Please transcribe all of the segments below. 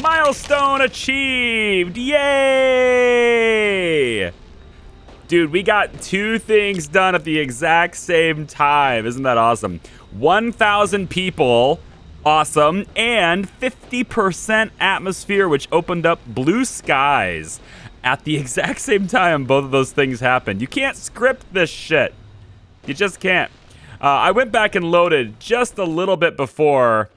Milestone achieved! Yay! Dude, we got 2 things done at the exact same time. Isn't that awesome? 1,000 people, awesome, and 50% atmosphere, which opened up blue skies. At the exact same time, both of those things happened. You can't script this shit. You just can't. I went back and loaded just a little bit before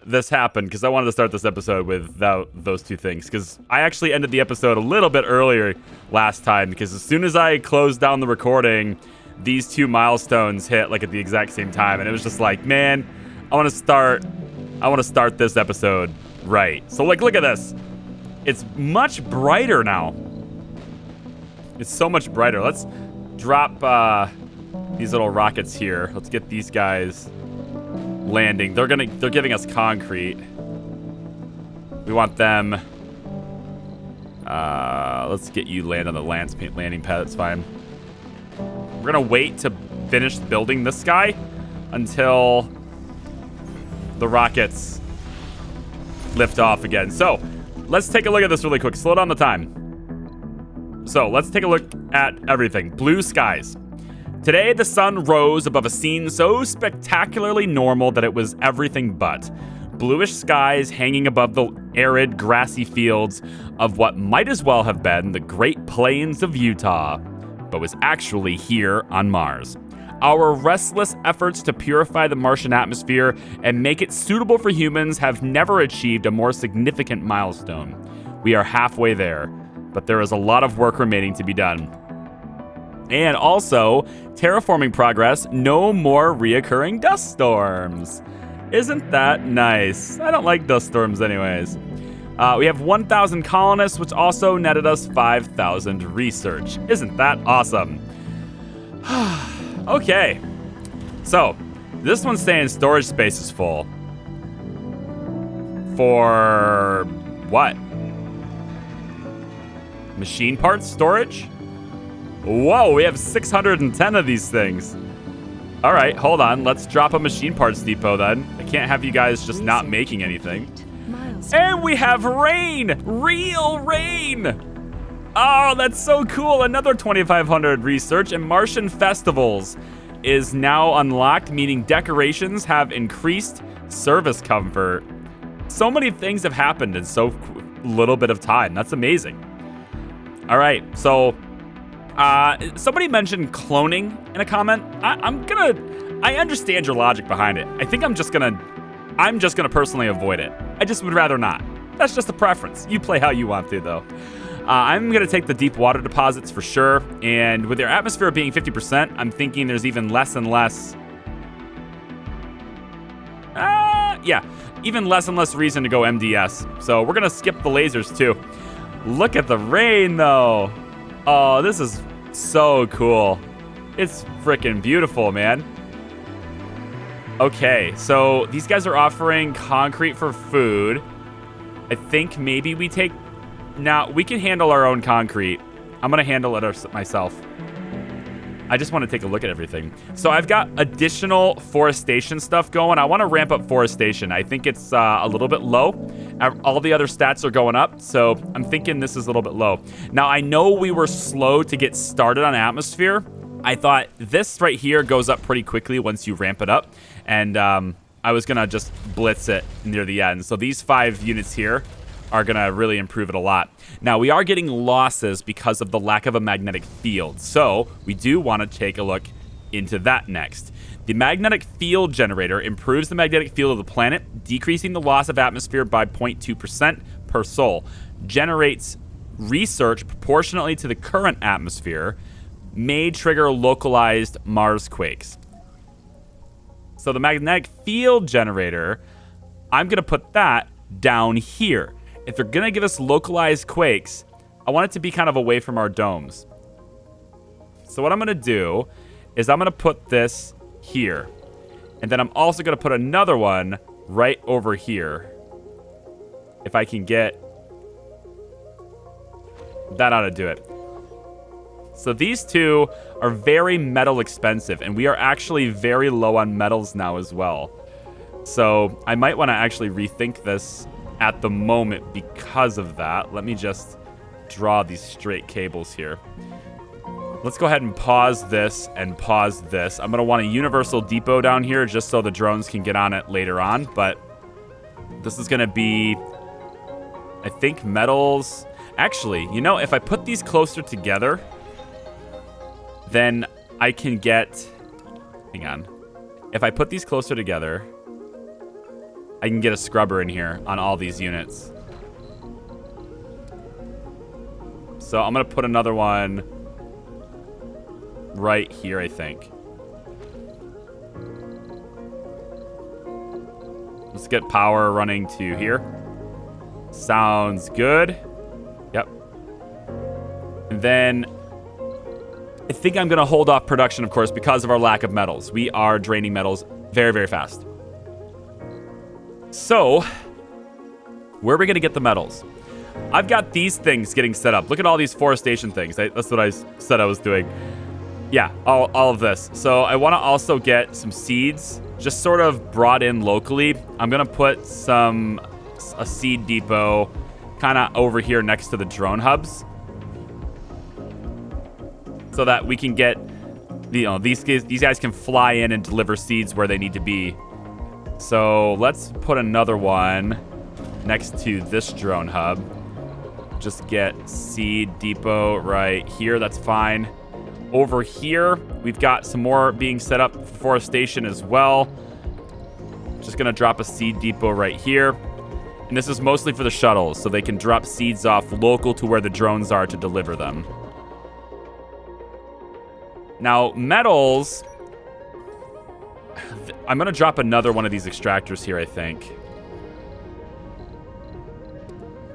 this happened because I wanted to start this episode with those 2 things, because I actually ended the episode a little bit earlier last time, because as soon as I closed down the recording, these 2 milestones hit like at the exact same time, and it was just like, man, I want to start this episode right. So like, look at this. It's much brighter now. It's so much brighter. Let's drop these little rockets here. Let's get these guys landing. They're giving us concrete. We want them. Let's get you land on the landing pad. That's fine. We're gonna wait to finish building this guy until the rockets lift off again. So let's take a look at this really quick. Slow down the time. So let's take a look at everything. Blue skies. Today, the sun rose above a scene so spectacularly normal that it was everything but. Bluish skies hanging above the arid, grassy fields of what might as well have been the Great Plains of Utah, but was actually here on Mars. Our restless efforts to purify the Martian atmosphere and make it suitable for humans have never achieved a more significant milestone. We are halfway there, but there is a lot of work remaining to be done. And also, terraforming progress, no more reoccurring dust storms. Isn't that nice? I don't like dust storms anyways. We have 1,000 colonists, which also netted us 5,000 research. Isn't that awesome? Okay. So, this one's saying storage space is full. For what? Machine parts storage? Whoa, we have 610 of these things. All right, hold on. Let's drop a machine parts depot then. I can't have you guys just not making anything. And we have rain! Real rain! Oh, that's so cool. Another 2,500 research, and Martian festivals is now unlocked, meaning decorations have increased service comfort. So many things have happened in so little bit of time. That's amazing. All right, so somebody mentioned cloning in a comment. I understand your logic behind it. I think I'm just gonna personally avoid it. I just would rather not. That's just a preference. You play how you want to, though. I'm gonna take the deep water deposits for sure. And with their atmosphere being 50%, I'm thinking there's even less and less. Even less and less reason to go MDS. So we're gonna skip the lasers too. Look at the rain, though. Oh, this is so cool. It's freaking beautiful, man. Okay, so these guys are offering concrete for food. I think maybe we take... Now, we can handle our own concrete. I'm going to handle it myself. I just want to take a look at everything. So I've got additional forestation stuff going. I want to ramp up forestation. I think it's a little bit low. All the other stats are going up, so I'm thinking this is a little bit low. Now, I know we were slow to get started on atmosphere. I thought this right here goes up pretty quickly once you ramp it up, and I was going to just blitz it near the end. So these 5 units here are going to really improve it a lot. Now, we are getting losses because of the lack of a magnetic field, so we do want to take a look into that next. The magnetic field generator improves the magnetic field of the planet, decreasing the loss of atmosphere by 0.2% per sol. Generates research proportionately to the current atmosphere, may trigger localized Mars quakes. So the magnetic field generator, I'm going to put that down here. If they're going to give us localized quakes, I want it to be kind of away from our domes. So what I'm going to do is I'm going to put this here. And then I'm also going to put another one right over here. If I can get... That ought to do it. So these 2 are very metal expensive, and we are actually very low on metals now as well. So I might want to actually rethink this at the moment because of that. Let me just draw these straight cables here. Let's go ahead and pause this and pause this. I'm going to want a universal depot down here just so the drones can get on it later on. But this is going to be, I think, metals. Actually, you know, if I put these closer together, then I can get... Hang on. If I put these closer together, I can get a scrubber in here on all these units. So I'm going to put another one right here, I think. Let's get power running to here. Sounds good. Yep. And then I think I'm going to hold off production, of course, because of our lack of metals. We are draining metals very, very fast. So, where are we going to get the metals? I've got these things getting set up. Look at all these forestation things. That's what I said I was doing. Yeah, all of this. So I want to also get some seeds just sort of brought in locally. I'm going to put a seed depot kind of over here next to the drone hubs so that we can get, you know, these guys can fly in and deliver seeds where they need to be. So let's put another one next to this drone hub. Just get seed depot right here. That's fine. Over here, we've got some more being set up for forestation as well. Just going to drop a seed depot right here. And this is mostly for the shuttles, so they can drop seeds off local to where the drones are to deliver them. Now, metals... I'm going to drop another one of these extractors here, I think.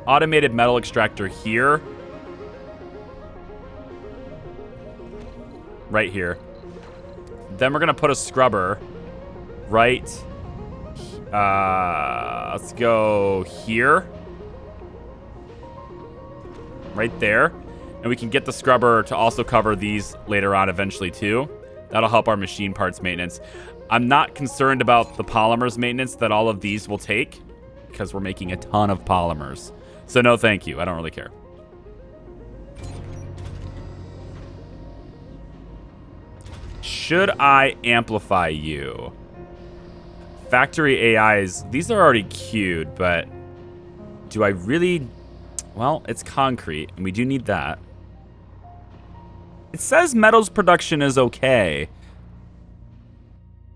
Automated metal extractor here. Right here. Then we're going to put a scrubber right... let's go here. Right there. And we can get the scrubber to also cover these later on eventually too. That'll help our machine parts maintenance. I'm not concerned about the polymers maintenance that all of these will take because we're making a ton of polymers. So no thank you. I don't really care. Should I amplify you? Factory AIs, these are already queued, but do I really... Well, it's concrete, and we do need that. It says metals production is okay.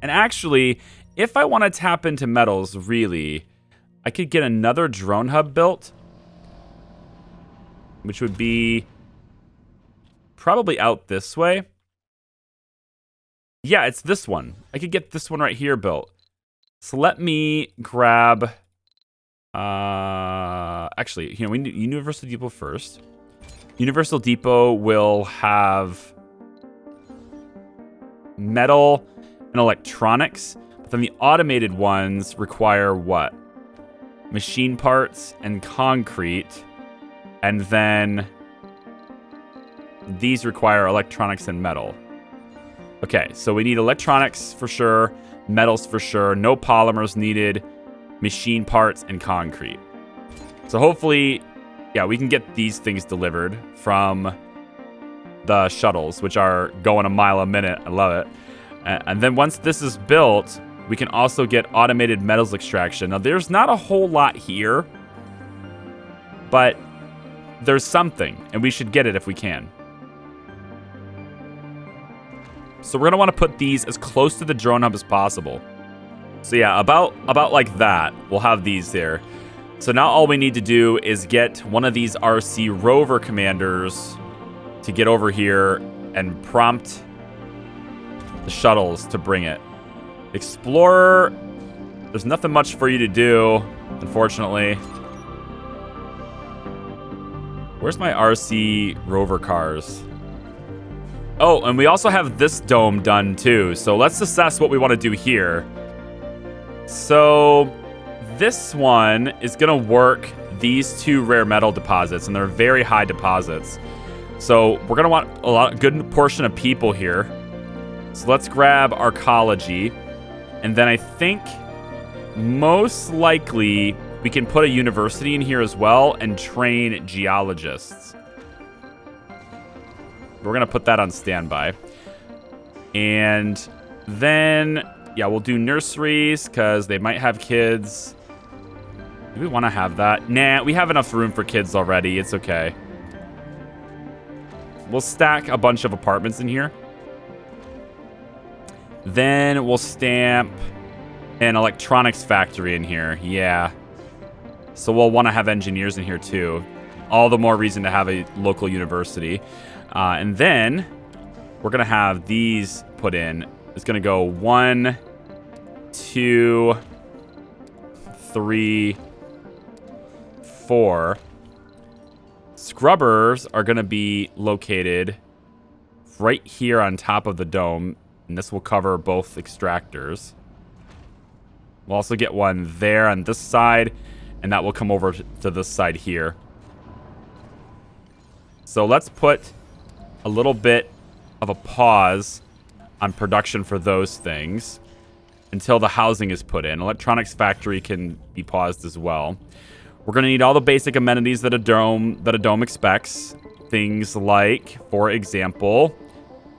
And actually, if I want to tap into metals, really, I could get another drone hub built, which would be probably out this way. Yeah, it's this one. I could get this one right here built. So let me grab... actually, you know, we need Universal Depot first. Universal Depot will have metal and electronics. But then the automated ones require what? Machine parts and concrete. And then these require electronics and metal. Okay, so we need electronics for sure, metals for sure, no polymers needed, machine parts, and concrete. So hopefully, yeah, we can get these things delivered from the shuttles, which are going a mile a minute. I love it. And then once this is built, we can also get automated metals extraction. Now, there's not a whole lot here, but there's something, and we should get it if we can. So we're going to want to put these as close to the drone hub as possible. So yeah, about like that, we'll have these there. So now all we need to do is get one of these RC rover commanders to get over here and prompt the shuttles to bring it. Explorer, there's nothing much for you to do, unfortunately. Where's my RC rover cars? Oh, and we also have this dome done too. So let's assess what we want to do here. So this one is going to work these two rare metal deposits, and they're very high deposits. So we're going to want a good portion of people here. So let's grab archaeology. And then I think most likely we can put a university in here as well and train geologists. We're going to put that on standby. And then, yeah, we'll do nurseries because they might have kids. Do we want to have that? Nah, we have enough room for kids already. It's okay. We'll stack a bunch of apartments in here. Then we'll stamp an electronics factory in here. Yeah. So we'll want to have engineers in here too. All the more reason to have a local university. And then we're going to have these put in. It's going to go 1, 2, 3, 4. Scrubbers are going to be located right here on top of the dome. And this will cover both extractors. We'll also get one there on this side. And that will come over to this side here. So let's put a little bit of a pause on production for those things until the housing is put in. Electronics factory can be paused as well. We're going to need all the basic amenities that a dome expects. Things like, for example,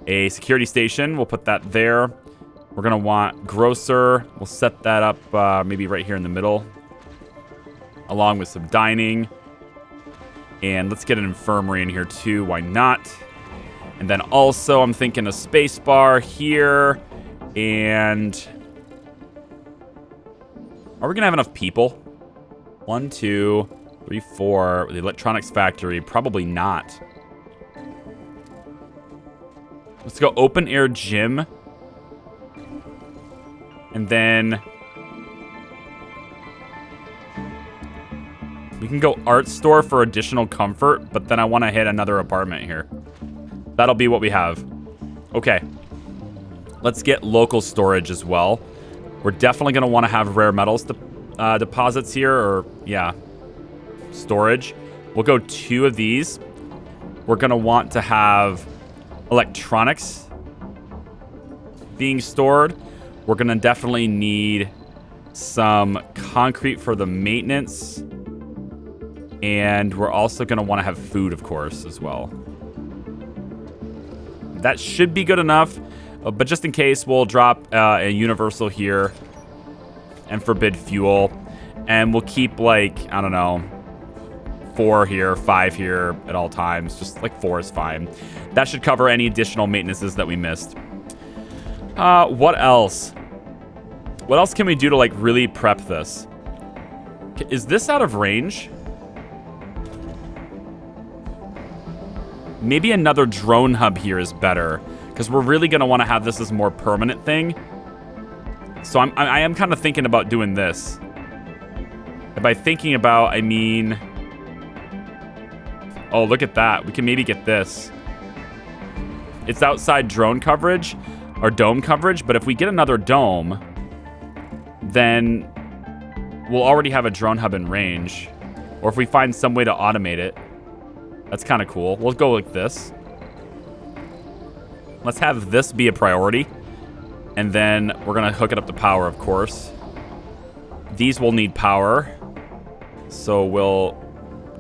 a security station. We'll put that there. We're going to want grocer. We'll set that up maybe right here in the middle, along with some dining. And let's get an infirmary in here too. Why not? And then also I'm thinking a space bar here. And are we going to have enough people? 1, 2, 3, 4. The electronics factory, probably not. Let's go open air gym. And then we can go art store for additional comfort, but then I want to hit another apartment here. That'll be what we have. Okay. Let's get local storage as well. We're definitely going to want to have rare metals deposits here, or, yeah, storage. We'll go 2 of these. We're going to want to have electronics being stored. We're going to definitely need some concrete for the maintenance. And we're also going to want to have food, of course, as well. That should be good enough. But just in case, we'll drop a universal here and forbid fuel. And we'll keep, like, I don't know, 4 here, 5 here at all times. Just like 4 is fine. That should cover any additional maintenances that we missed. What else? What else can we do to, like, really prep this? Is this out of range? Maybe another drone hub here is better, because we're really going to want to have this as a more permanent thing. So I am kind of thinking about doing this. And by thinking about, I mean... Oh, look at that. We can maybe get this. It's outside drone coverage, or dome coverage, but if we get another dome, then we'll already have a drone hub in range. Or if we find some way to automate it. That's kind of cool. We'll go like this. Let's have this be a priority. And then we're going to hook it up to power, of course. These will need power. So we'll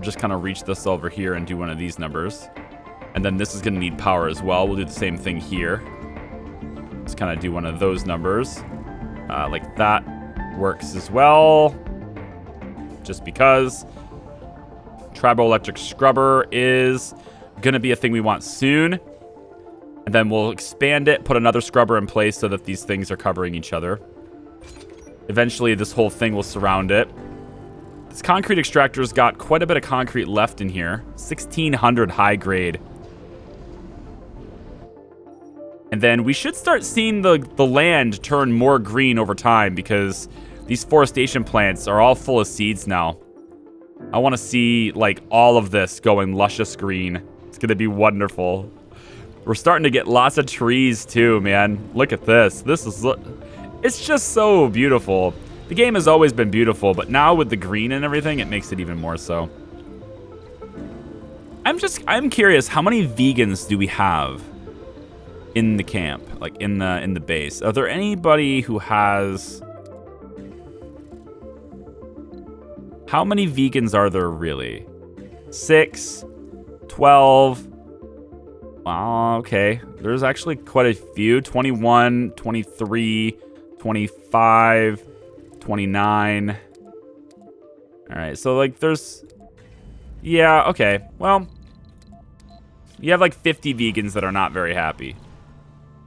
just kind of reach this over here and do one of these numbers. And then this is going to need power as well. We'll do the same thing here. Just kind of do one of those numbers. Like that works as well. Just because. Triboelectric scrubber is going to be a thing we want soon. And then we'll expand it, put another scrubber in place so that these things are covering each other. Eventually, this whole thing will surround it. This concrete extractor's got quite a bit of concrete left in here. 1,600 high grade. And then we should start seeing the land turn more green over time because these forestation plants are all full of seeds now. I want to see, like, all of this going luscious green. It's going to be wonderful. We're starting to get lots of trees, too, man. Look at this. It's just so beautiful. The game has always been beautiful, but now with the green and everything, it makes it even more so. I'm curious, how many vegans do we have in the camp? Like, in the base? Are there anybody who has... How many vegans are there really? 6, 12. Okay. There's actually quite a few. 21, 23, 25, 29. All right. So, like, there's... Yeah, okay. Well, you have, like, 50 vegans that are not very happy.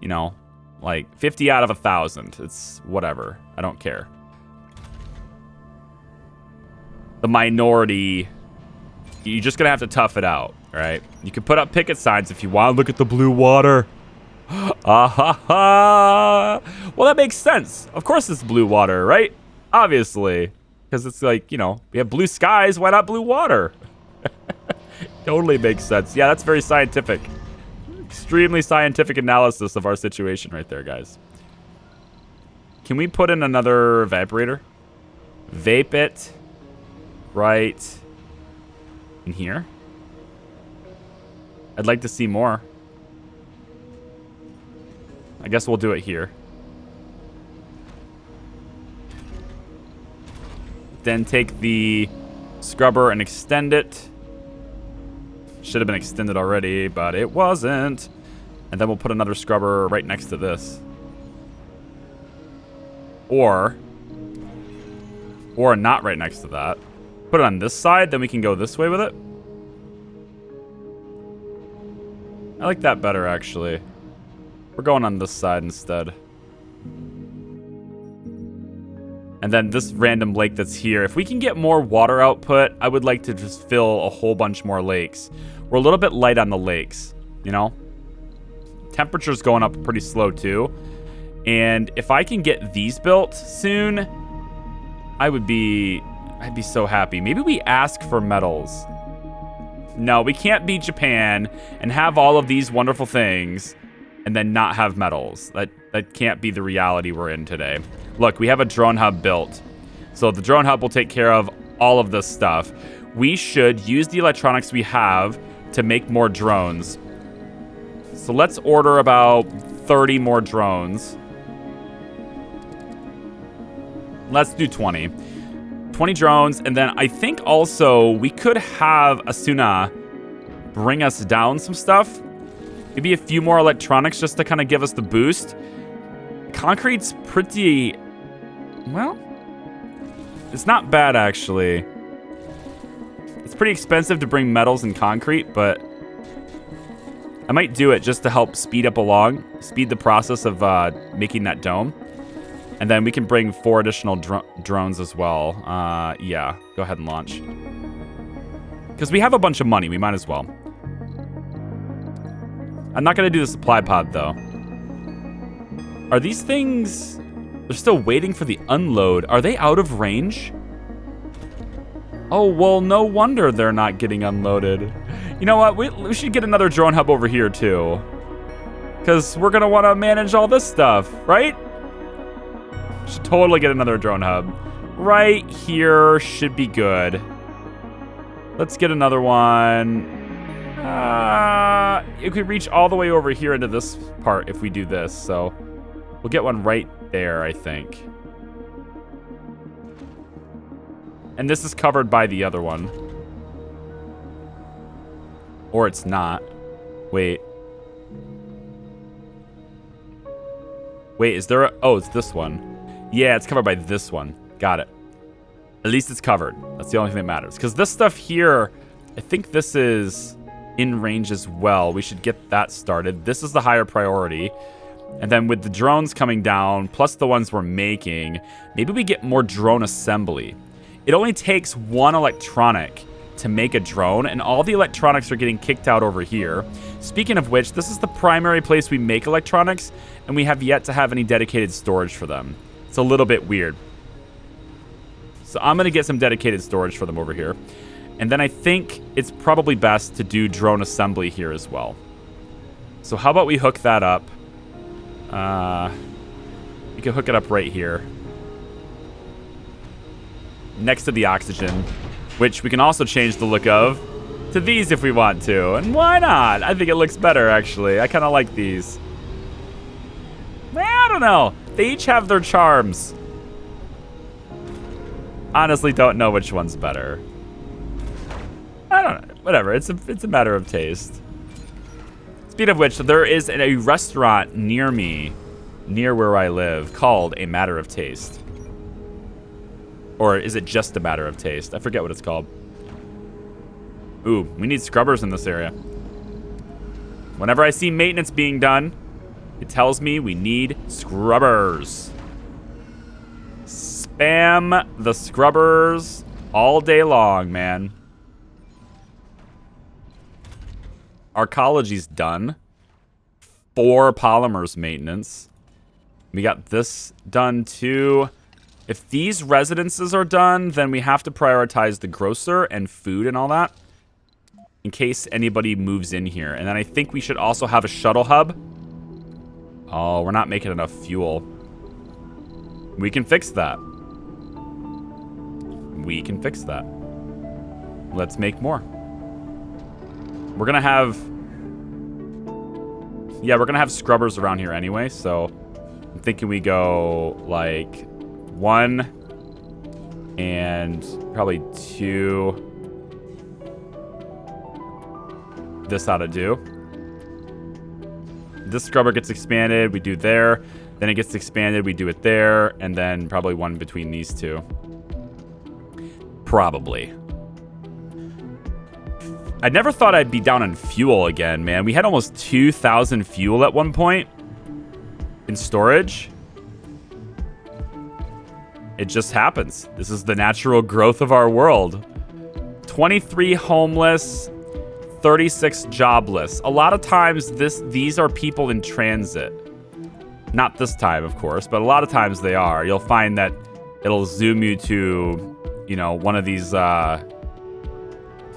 You know? Like, 50 out of 1,000. It's whatever. I don't care. The minority, you're just gonna have to tough it out, right? You can put up picket signs if you want. Look at the blue water. Ah ha ha. Well, that makes sense. Of course it's blue water, right? Obviously. Because it's like, you know, we have blue skies. Why not blue water? Totally makes sense. Yeah, that's very scientific. Extremely scientific analysis of our situation right there, guys. Can we put in another evaporator? Vape it. Right in here. I'd like to see more. I guess we'll do it here. Then take the scrubber and extend it. Should have been extended already, but it wasn't. And then we'll put another scrubber right next to this. Or not right next to that. Put it on this side, then we can go this way with it. I like that better, actually. We're going on this side instead. And then this random lake that's here. If we can get more water output, I would like to just fill a whole bunch more lakes. We're a little bit light on the lakes, you know? Temperature's going up pretty slow, too. And if I can get these built soon, I'd be so happy. Maybe we ask for metals. No, we can't beat Japan and have all of these wonderful things and then not have metals. That can't be the reality we're in today. Look, we have a drone hub built. So the drone hub will take care of all of this stuff. We should use the electronics we have to make more drones. So let's order about 30 more drones. Let's do 20. 20 drones, and then I think also we could have Asuna bring us down some stuff. Maybe a few more electronics just to kind of give us the boost. Concrete's pretty... Well, it's not bad, actually. It's pretty expensive to bring metals and concrete, but I might do it just to help speed the process of making that dome. And then we can bring 4 additional drones as well. Yeah, go ahead and launch. Because we have a bunch of money, we might as well. I'm not going to do the supply pod, though. Are these things... They're still waiting for the unload. Are they out of range? Oh, well, no wonder they're not getting unloaded. You know what? We should get another drone hub over here, too. Because we're going to want to manage all this stuff, right? Should totally get another drone hub. Right here should be good. Let's get another one. It could reach all the way over here into this part if we do this. So we'll get one right there, I think. And this is covered by the other one. Or it's not. Wait. Wait, is there a... Oh, it's this one. Yeah, it's covered by this one. Got it. At least it's covered. That's the only thing that matters. Because this stuff here, I think this is in range as well. We should get that started. This is the higher priority. And then with the drones coming down, plus the ones we're making, maybe we get more drone assembly. It only takes one electronic to make a drone, and all the electronics are getting kicked out over here. Speaking of which, this is the primary place we make electronics, and we have yet to have any dedicated storage for them. It's a little bit weird. So I'm going to get some dedicated storage for them over here. And then I think it's probably best to do drone assembly here as well. So how about we hook that up? We can hook it up right here. Next to the oxygen, which we can also change the look of to these if we want to. And why not? I think it looks better, actually. I kind of like these. I don't know. They each have their charms. honestly don't know which one's better. I don't know. Whatever. It's a matter of taste. Speaking of which, there is a restaurant near me, near where I live, called A Matter of Taste. Or is it just A Matter of Taste? I forget what it's called. Ooh, we need scrubbers in this area. Whenever I see maintenance being done, it tells me we need scrubbers. Spam the scrubbers all day long, man. Arcology's done. 4 polymers maintenance. We got this done too. If these residences are done, then we have to prioritize the grocer and food and all that in case anybody moves in here. And then I think we should also have a shuttle hub. Oh, we're not making enough fuel. We can fix that. We can fix that. Let's make more. We're gonna have... Yeah, we're gonna have scrubbers around here anyway, so I'm thinking we go, like, 1 and probably 2. This ought to do. This scrubber gets expanded, we do there. Then it gets expanded, we do it there. And then probably 1 between these 2. Probably. I never thought I'd be down on fuel again, man. We had almost 2,000 fuel at one point in storage. It just happens. This is the natural growth of our world. 23 homeless, 36 jobless. A lot of times these are people in transit. Not this time, of course, but a lot of times they are. You'll find that it'll zoom you to, you know, one of these,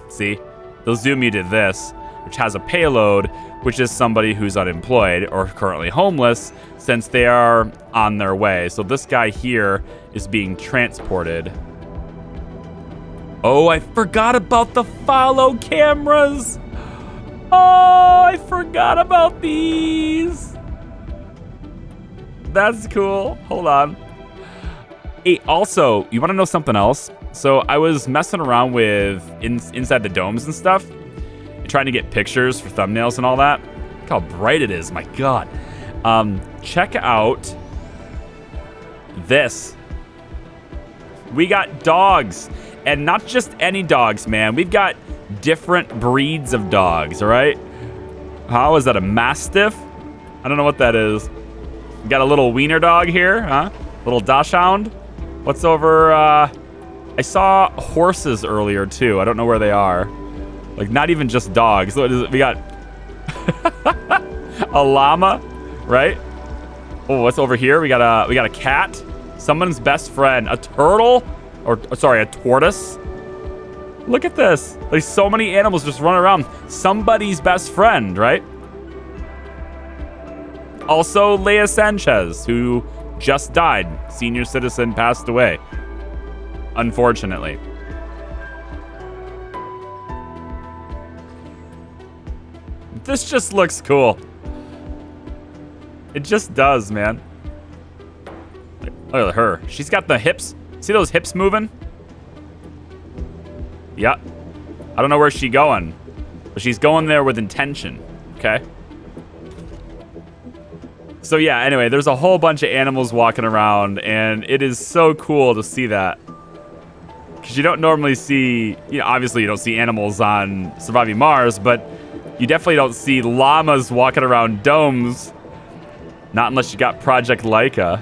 see? They'll zoom you to this, which has a payload, which is somebody who's unemployed or currently homeless, since they are on their way. So this guy here is being transported. Oh, I forgot about the follow cameras. Oh, I forgot about these. That's cool. Hold on. Hey, also, you want to know something else? So I was messing around with inside the domes and stuff, trying to get pictures for thumbnails and all that. Look how bright it is, my God. Check out this. We got dogs, and not just any dogs, man. We've got different breeds of dogs, all right? How is that, a Mastiff? I don't know what that is. We got a little wiener dog here, huh? Little Dachshund. What's over, I saw horses earlier, too. I don't know where they are. Like, not even just dogs. What is it? We got a llama, right? Oh, what's over here? We got a cat. Someone's best friend. A turtle? Or, sorry, a tortoise. Look at this. There's so many animals just running around. Somebody's best friend, right? Also, Leia Sanchez, who just died. Senior citizen, passed away. Unfortunately. This just looks cool. It just does, man. Look at her. She's got the hips. See those hips moving? Yeah. I don't know where she's going, but she's going there with intention. Okay. So yeah, anyway, there's a whole bunch of animals walking around, and it is so cool to see that. Because you don't normally see, you know, obviously you don't see animals on Surviving Mars, but you definitely don't see llamas walking around domes. Not unless you got Project Laika.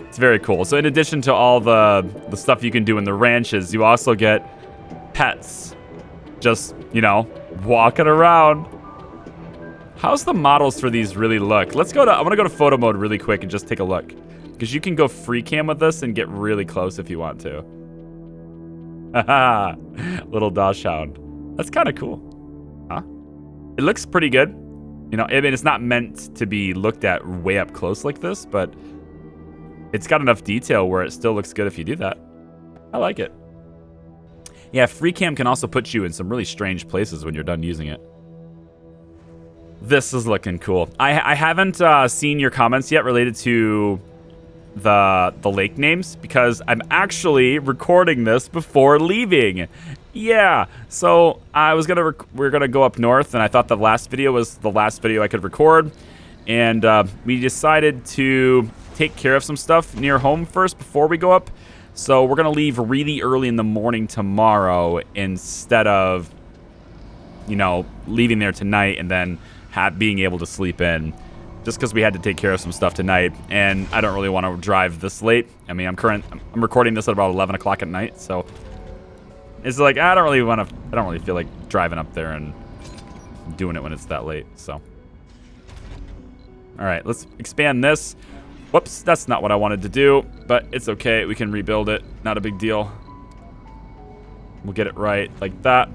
It's very cool. So in addition to all the stuff you can do in the ranches, you also get pets. Just, you know, walking around. How's the models for these really look? I want to go to photo mode really quick and just take a look. Because you can go free cam with this and get really close if you want to. Haha. Little Dachshund. That's kind of cool. Huh? It looks pretty good. You know, I mean, it's not meant to be looked at way up close like this, but it's got enough detail where it still looks good if you do that. I like it. Yeah, free cam can also put you in some really strange places when you're done using it. This is looking cool. I haven't seen your comments yet related to the lake names because I'm actually recording this before leaving. Yeah, so we're gonna go up north, and I thought the last video was the last video I could record, and we decided to take care of some stuff near home first before we go up. So we're gonna leave really early in the morning tomorrow instead of, you know, leaving there tonight and then being able to sleep in. Just because we had to take care of some stuff tonight, and I don't really want to drive this late. I mean, I'm recording this at about 11 o'clock at night, so it's like I don't really feel like driving up there and doing it when it's that late. So, all right, let's expand this. Whoops, that's not what I wanted to do, but it's okay. We can rebuild it. Not a big deal. We'll get it right like that,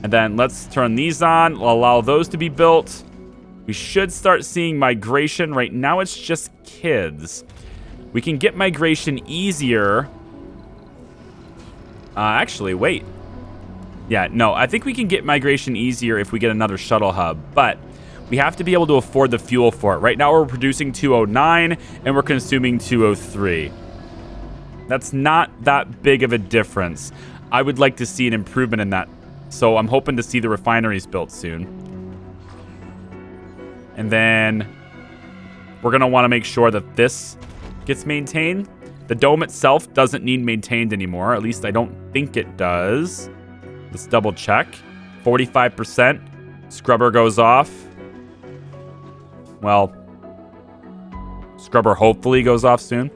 and then let's turn these on. We'll allow those to be built. We should start seeing migration. Right now, it's just kids. We can get migration easier. Actually, wait. Yeah, no, I think we can get migration easier if we get another shuttle hub, but we have to be able to afford the fuel for it. Right now, we're producing 209, and we're consuming 203. That's not that big of a difference. I would like to see an improvement in that, so I'm hoping to see the refineries built soon. And then we're going to want to make sure that this gets maintained. The dome itself doesn't need maintained anymore. At least I don't think it does. Let's double check. 45%. Scrubber goes off. Well, scrubber hopefully goes off soon.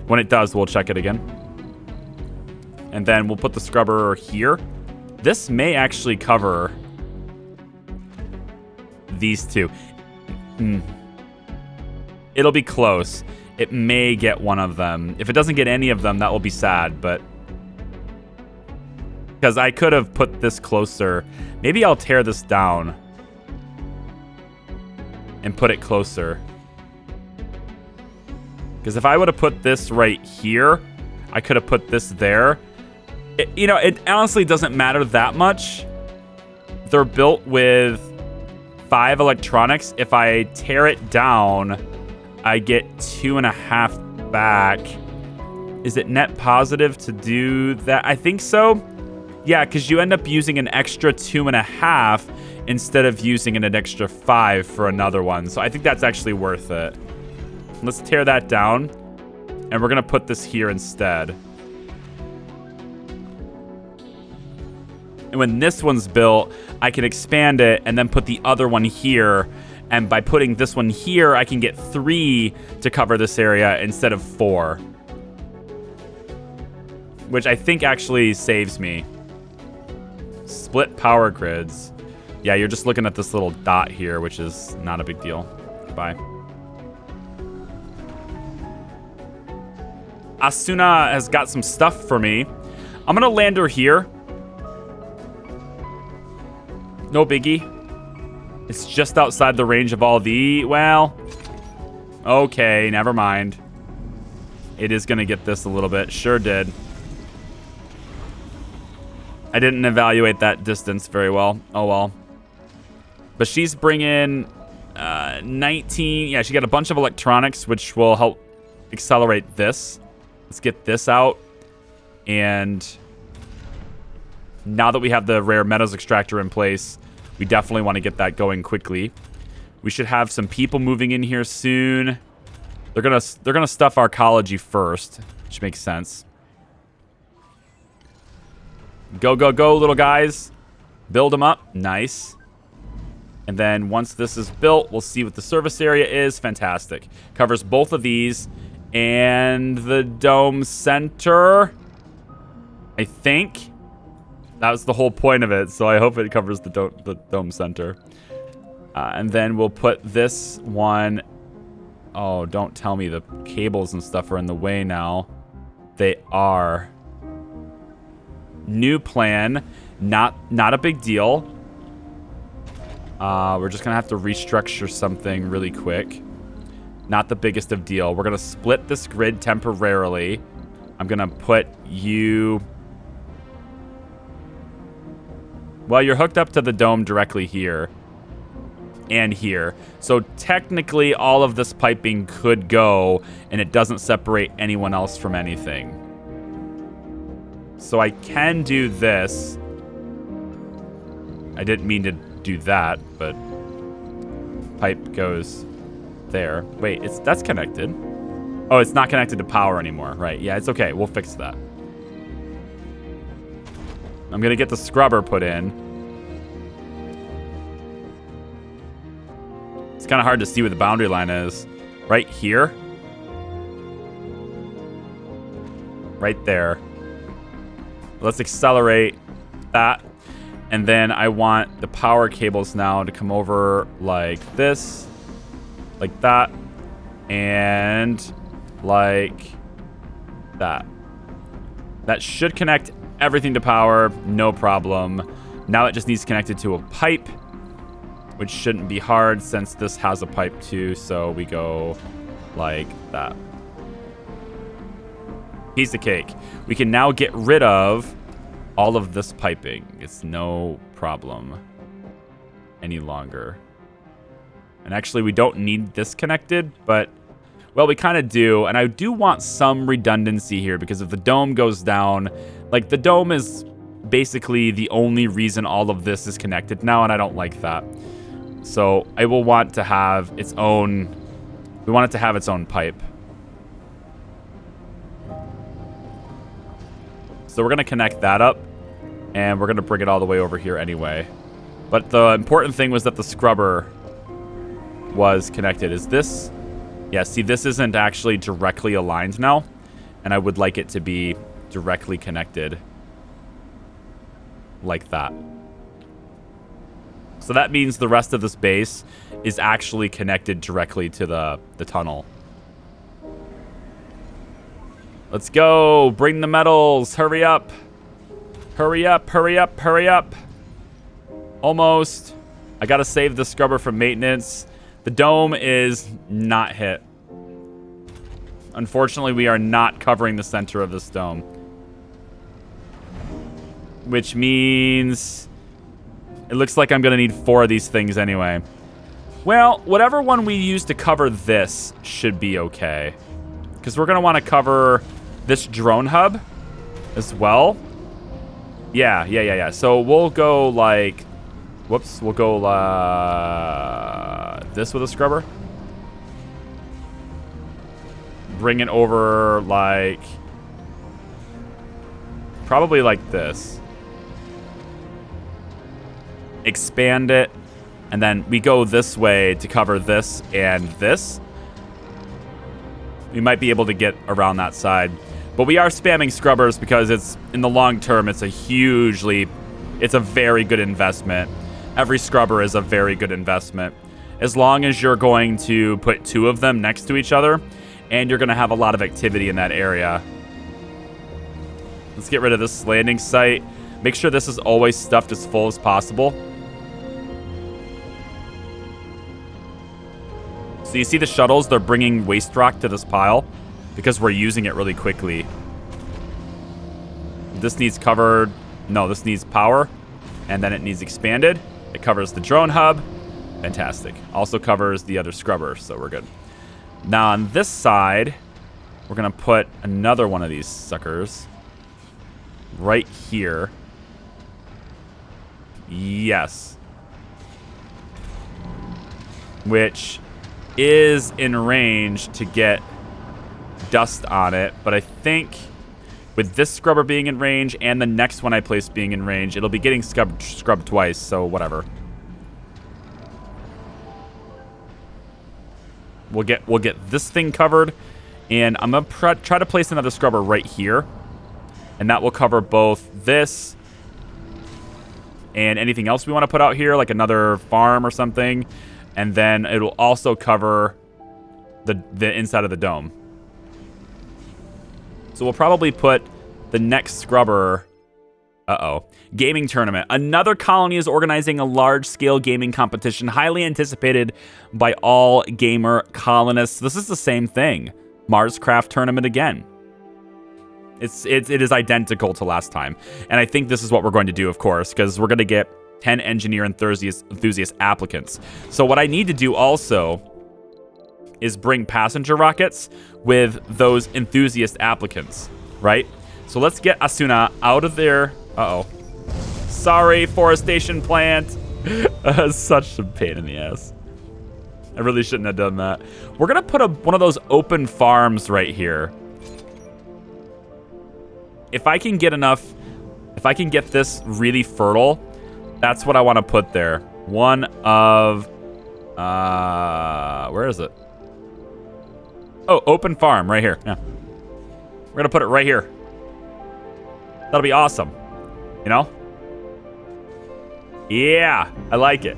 When it does, we'll check it again. And then we'll put the scrubber here. This may actually cover these two. It'll be close. It may get one of them. If it doesn't get any of them, that will be sad, but because I could have put this closer. Maybe I'll tear this down and put it closer. Because if I would have put this right here, I could have put this there. It honestly doesn't matter that much. They're built with 5 electronics. If I tear it down, I get 2.5 back. Is it net positive to do that? I think so. Yeah, because you end up using an extra 2.5 instead of using an extra 5 for another one. So I think that's actually worth it. Let's tear that down, and we're gonna put this here instead. And when this one's built, I can expand it and then put the other one here. And by putting this one here, I can get 3 to cover this area instead of 4. Which I think actually saves me. Split power grids. Yeah, you're just looking at this little dot here, which is not a big deal. Bye. Asuna has got some stuff for me. I'm going to land her here. No biggie. It's just outside the range of all the... Well, okay, never mind. It is going to get this a little bit. Sure did. I didn't evaluate that distance very well. Oh, well. But she's bringing 19... Yeah, she got a bunch of electronics, which will help accelerate this. Let's get this out. And now that we have the rare metals extractor in place, we definitely want to get that going quickly. We should have some people moving in here soon. They're gonna stuff arcology first, which makes sense. Go, go, go, little guys. Build them up. Nice. And then once this is built, we'll see what the service area is. Fantastic. Covers both of these. And the dome center, I think. That was the whole point of it, so I hope it covers the dome center. And then we'll put this one... Oh, don't tell me the cables and stuff are in the way now. They are. New plan. Not a big deal. We're just going to have to restructure something really quick. Not the biggest of deal. We're going to split this grid temporarily. I'm going to put you... Well, you're hooked up to the dome directly here. and here. So technically all of this piping could go, and it doesn't separate anyone else from anything. So I can do this. I didn't mean to do that, but pipe goes there. Wait, that's connected. Oh, it's not connected to power anymore. Right, yeah, it's okay. We'll fix that. I'm going to get the scrubber put in. It's kind of hard to see where the boundary line is. Right here. Right there. Let's accelerate that. And then I want the power cables now to come over like this. Like that. And like that. That should connect everything to power, no problem. Now it just needs connected to a pipe, which shouldn't be hard since this has a pipe too, so we go like that. Piece of cake. We can now get rid of all of this piping. It's no problem any longer. And actually, we don't need this connected, but, well, we kind of do. And I do want some redundancy here, because if the dome goes down, like, the dome is basically the only reason all of this is connected now, and I don't like that. So I will want to have its own, we want it to have its own pipe. So we're going to connect that up, and we're going to bring it all the way over here anyway. But the important thing was that the scrubber was connected. Is this? Yeah, see, this isn't actually directly aligned now, and I would like it to be directly connected like that. So that means the rest of this base is actually connected directly to the tunnel. Let's go. Bring the metals. Hurry up. Hurry up, hurry up, hurry up. Almost. I gotta save the scrubber from maintenance. The dome is not hit. Unfortunately, we are not covering the center of this dome. Which means it looks like I'm gonna need 4 of these things anyway. Well, whatever one we use to cover this should be okay. Because we're gonna want to cover this drone hub as well. Yeah. So we'll go like, whoops, we'll go this with a scrubber. Bring it over like, probably like this. Expand it, and then we go this way to cover this and this. We might be able to get around that side. But we are spamming scrubbers because it's, in the long term, it's a very good investment. Every scrubber is a very good investment. As long as you're going to put 2 of them next to each other, and you're going to have a lot of activity in that area. Let's get rid of this landing site. Make sure this is always stuffed as full as possible. So you see the shuttles, they're bringing waste rock to this pile because we're using it really quickly. This needs covered. No, this needs power. And then it needs expanded. It covers the drone hub. Fantastic. Also covers the other scrubber, so we're good. Now on this side, we're going to put another one of these suckers right here. Yes. Which is in range to get dust on it, but I think with this scrubber being in range and the next one I place being in range, it'll be getting scrubbed twice, so whatever. We'll get this thing covered, and I'm gonna try to place another scrubber right here, and that will cover both this and anything else we want to put out here, like another farm or something. And then it'll also cover the inside of the dome. So we'll probably put the next scrubber. Gaming tournament. Another colony is organizing a large-scale gaming competition, highly anticipated by all gamer colonists. This is the same thing. Marscraft tournament again. It is identical to last time. And I think this is what we're going to do, of course, because we're going to get 10 engineer enthusiast applicants. So what I need to do also is bring passenger rockets with those enthusiast applicants, right? So let's get Asuna out of there. Uh-oh. Sorry, forestation plant. Such a pain in the ass. I really shouldn't have done that. We're going to put one of those open farms right here. If I can get this really fertile, that's what I want to put there. One of, where is it? Oh, open farm right here. Yeah. We're going to put it right here. That'll be awesome. You know? Yeah, I like it.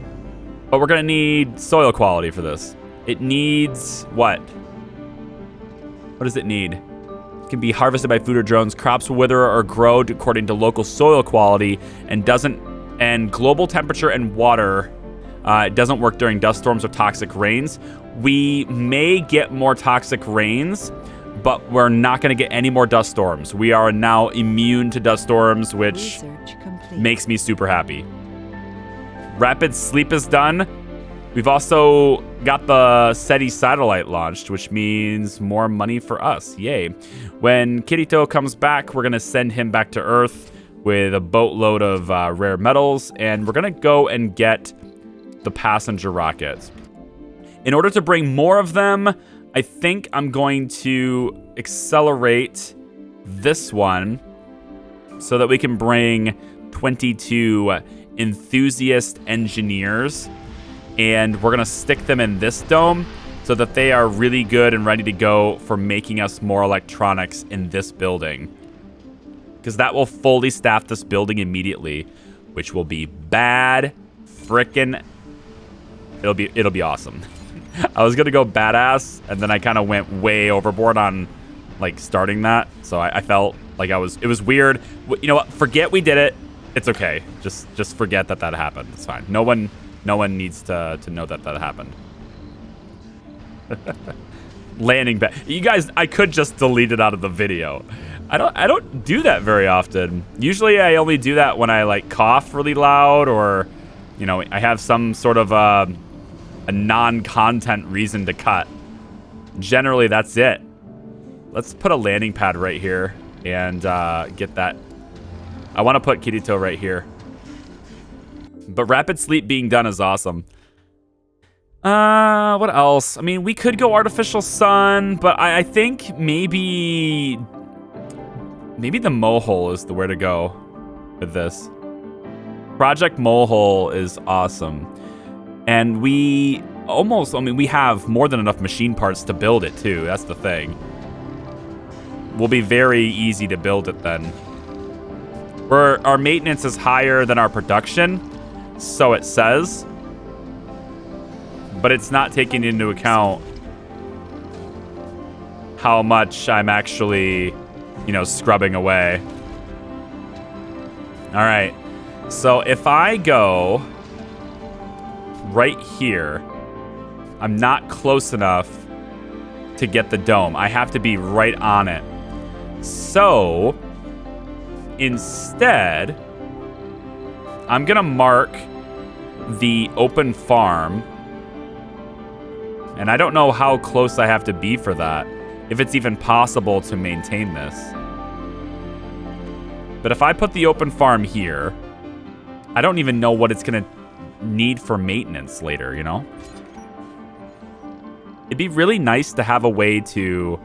But we're going to need soil quality for this. It needs what? What does it need? It can be harvested by food or drones. Crops will wither or grow according to local soil quality and global temperature and water. It doesn't work during dust storms or toxic rains. We may get more toxic rains, but we're not going to get any more dust storms. We are now immune to dust storms, which makes me super happy. Rapid sleep is done. We've also got the SETI satellite launched, which means more money for us. Yay. When Kirito comes back, we're going to send him back to Earth with a boatload of rare metals, and we're going to go and get the passenger rockets. In order to bring more of them, I think I'm going to accelerate this one so that we can bring 22 enthusiast engineers, and we're going to stick them in this dome so that they are really good and ready to go for making us more electronics in this building. Because that will fully staff this building immediately, which will be bad frickin'. It'll be awesome. I was gonna go badass, and then I kind of went way overboard on like starting that. So I felt like it was weird. You know what? Forget we did it. It's okay. Just forget that happened. It's fine. No one needs to know that happened. Landing back. You guys, I could just delete it out of the video. I don't do that very often. Usually I only do that when I like cough really loud, or you know, I have some sort of a non-content reason to cut. Generally that's it. Let's put a landing pad right here and get that. I want to put Kirito right here. But rapid sleep being done is awesome. What else? I mean, we could go artificial sun, but I think maybe the mohole is the way to go with this. Project Mohole is awesome. And we have more than enough machine parts to build it too. That's the thing. Will be very easy to build it then. Our maintenance is higher than our production, so it says. But it's not taking into account how much I'm actually, scrubbing away. All right. So if I go right here, I'm not close enough to get the dome. I have to be right on it. So instead, I'm going to mark the open farm. And I don't know how close I have to be for that, if it's even possible to maintain this. But if I put the open farm here, I don't even know what it's going to need for maintenance later, It'd be really nice to have a way to,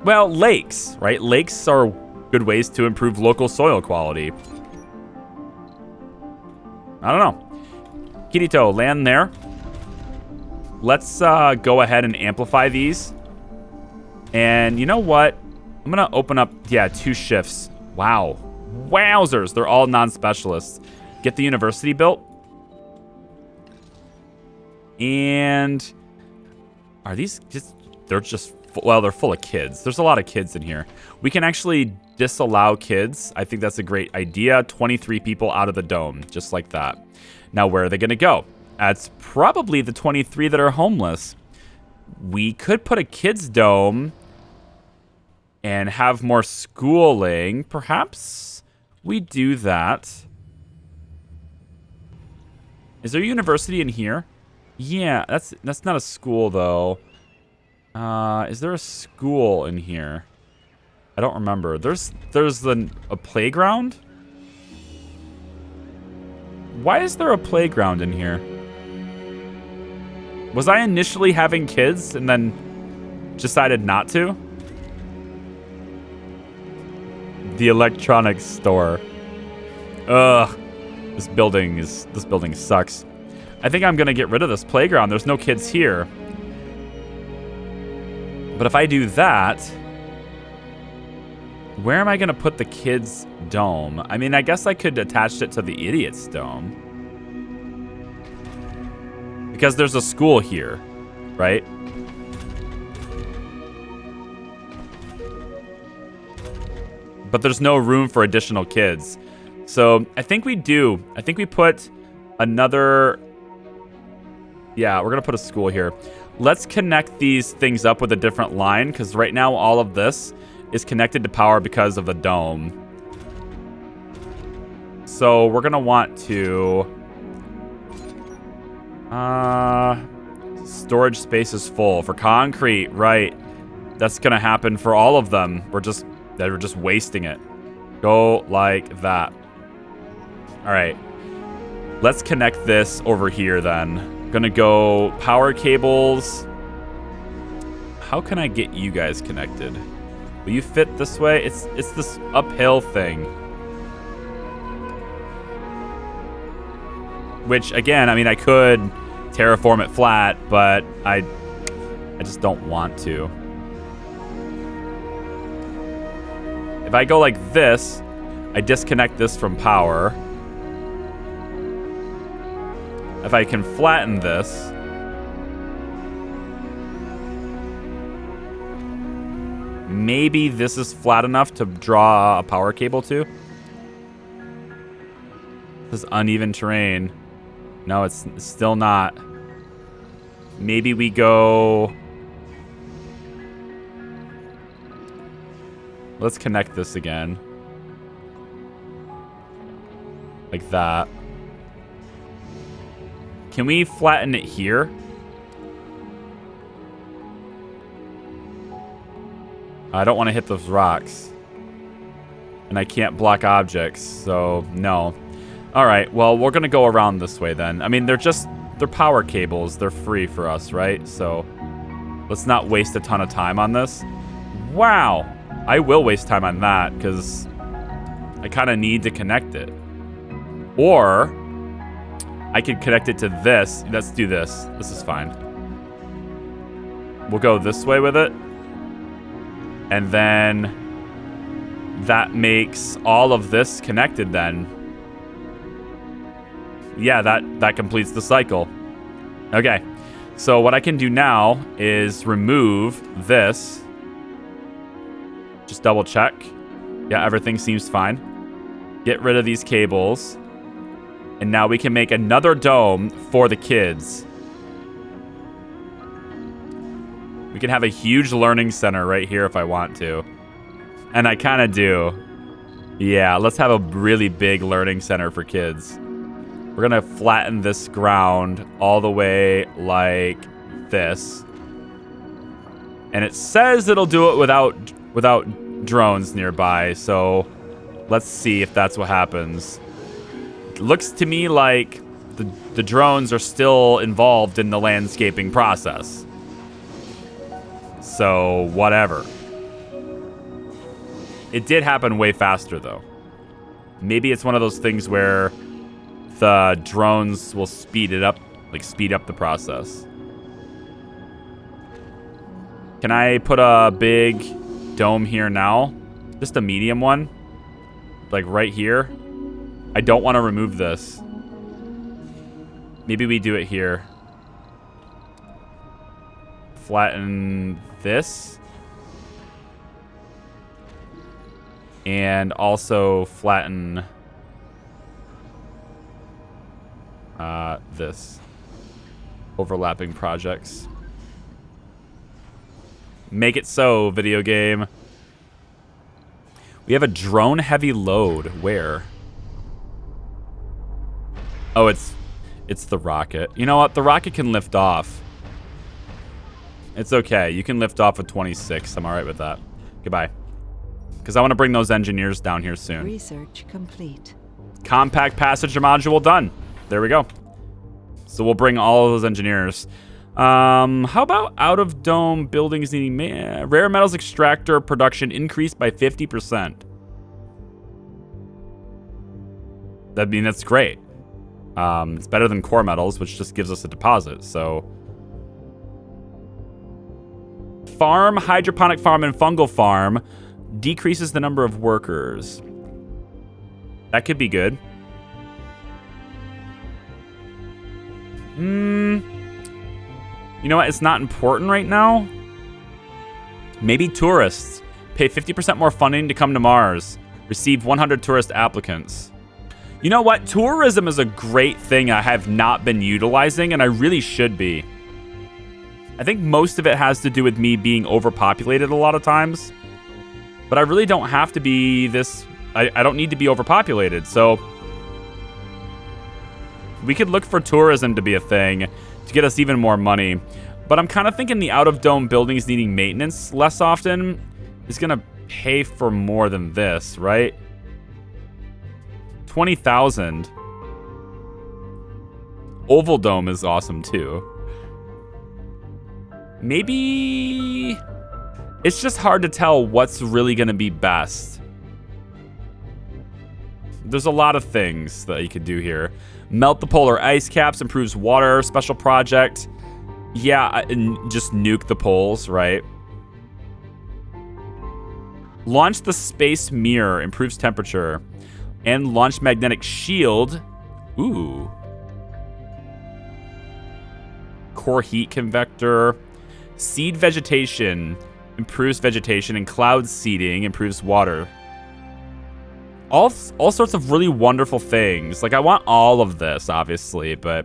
lakes, right? Lakes are good ways to improve local soil quality. I don't know. Kirito, land there. Let's go ahead and amplify these. And you know what? I'm going to open up, 2 shifts. Wow. Wowzers. They're all non-specialists. Get the university built. And are these just, they're full of kids. There's a lot of kids in here. We can actually disallow kids. I think that's a great idea. 23 people out of the dome, just like that. Now, where are they going to go? That's probably the 23 that are homeless. We could put a kids' dome and have more schooling. Perhaps we do that. Is there a university in here? Yeah, that's not a school, though. Is there a school in here? I don't remember. There's a playground? Why is there a playground in here? Was I initially having kids and then decided not to? The electronics store. Ugh. This building sucks. I think I'm gonna get rid of this playground. There's no kids here. But if I do that, where am I gonna put the kids' dome? I mean, I guess I could attach it to the idiot's dome. Because there's a school here, right? But there's no room for additional kids. So I think we do. I think we put another... Yeah, we're going to put a school here. Let's connect these things up with a different line, because right now all of this is connected to power because of the dome. So we're going to want to... storage space is full. For concrete, right. That's going to happen for all of them. We're just wasting it. Go like that. All right. Let's connect this over here then. Gonna go power cables. How can I get you guys connected? Will you fit this way? It's this uphill thing. Which, again, I mean, I could terraform it flat, but I just don't want to. If I go like this, I disconnect this from power. If I can flatten this, maybe this is flat enough to draw a power cable to. This is uneven terrain. No, it's still not. Maybe we go... Let's connect this again. Like that. Can we flatten it here? I don't want to hit those rocks. And I can't block objects, so no. Alright, well, we're going to go around this way then. I mean, they're power cables. They're free for us, right? So let's not waste a ton of time on this. Wow! I will waste time on that, because I kind of need to connect it. Or... I could connect it to this. Let's do this. This is fine. We'll go this way with it. And then that makes all of this connected then. Yeah, that completes the cycle. Okay. So what I can do now is remove this. Just double check. Yeah, everything seems fine. Get rid of these cables. And now we can make another dome for the kids. We can have a huge learning center right here if I want to. And I kind of do. Yeah, let's have a really big learning center for kids. We're going to flatten this ground all the way like this. And it says it'll do it without drones nearby. So let's see if that's what happens. Looks to me like the drones are still involved in the landscaping process. So, whatever. It did happen way faster, though. Maybe it's one of those things where the drones will speed it up, like speed up the process. Can I put a big dome here now? Just a medium one? Like right here? I don't want to remove this. Maybe we do it here. Flatten this. And also flatten this. Overlapping projects. Make it so, video game. We have a drone heavy load. Where? Oh, it's It's the rocket. You know what? The rocket can lift off. It's okay. You can lift off with 26. I'm all right with that. Goodbye. Because I want to bring those engineers down here soon. Research complete. Compact passenger module done. There we go. So we'll bring all of those engineers. How about out of dome buildings needing rare metals extractor production increased by 50%? I mean, that's great. It's better than core metals, which just gives us a deposit. So farm, hydroponic farm, and fungal farm decreases the number of workers. That could be good. You know what? It's not important right now. Maybe tourists. Pay 50% more funding to come to Mars. Receive 100 tourist applicants. You know what? Tourism is a great thing I have not been utilizing, and I really should be. I think most of it has to do with me being overpopulated a lot of times. But I really don't have to be this... I don't need to be overpopulated, so... We could look for tourism to be a thing to get us even more money. But I'm kind of thinking the out-of-dome buildings needing maintenance less often is going to pay for more than this, right? 20,000. Oval Dome is awesome too. Maybe it's just hard to tell what's really going to be best. There's a lot of things that you could do here. Melt the polar ice caps, improves water, special project. Yeah, and just nuke the poles, right? Launch the space mirror, improves temperature. And launch magnetic shield. Ooh. Core heat convector. Seed vegetation, improves vegetation. And cloud seeding, improves water. All sorts of really wonderful things. Like, I want all of this, obviously, but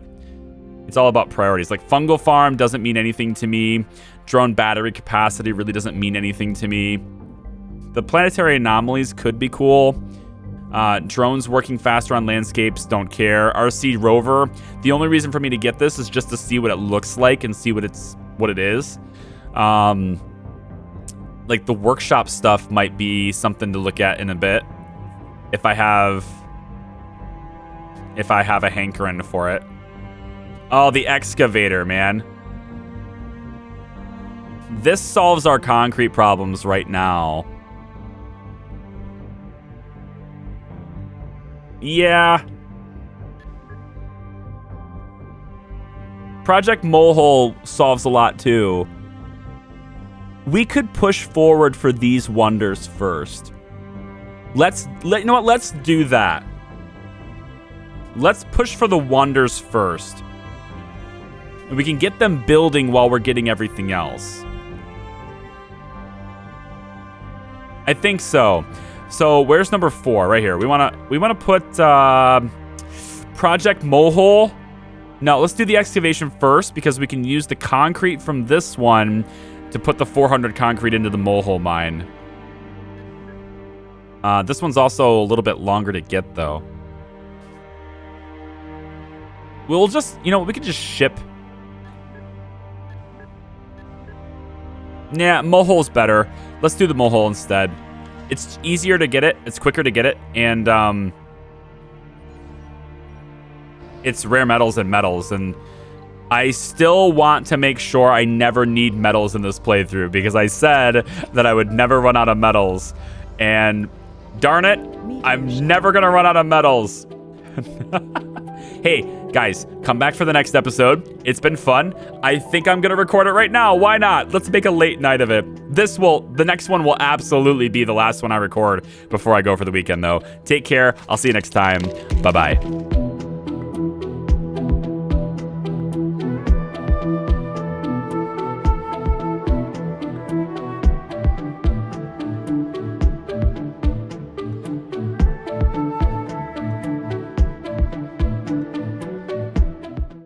it's all about priorities. Like, fungal farm doesn't mean anything to me. Drone battery capacity really doesn't mean anything to me. The planetary anomalies could be cool. Drones working faster on landscapes, don't care. RC rover, the only reason for me to get this is just to see what it looks like and see what it is. Like, the workshop stuff might be something to look at in a bit. If I have a hankering for it. Oh, the excavator, man. This solves our concrete problems right now. Yeah. Project Molehole solves a lot too. We could push forward for these wonders first. You know what? Let's do that. Let's push for the wonders first. And we can get them building while we're getting everything else. I think so. So where's number 4? Right here. We wanna put Project Molehole. No, let's do the excavation first because we can use the concrete from this one to put the 400 concrete into the Molehole mine. This one's also a little bit longer to get though. We'll just, we could just ship. Nah, Molehole's better. Let's do the Molehole instead. It's easier to get it. It's quicker to get it. And it's rare metals and metals. And I still want to make sure I never need metals in this playthrough because I said that I would never run out of metals. And darn it, I'm never going to run out of metals. Hey, guys, come back for the next episode. It's been fun. I think I'm going to record it right now. Why not? Let's make a late night of it. The next one will absolutely be the last one I record before I go for the weekend, though. Take care. I'll see you next time. Bye-bye.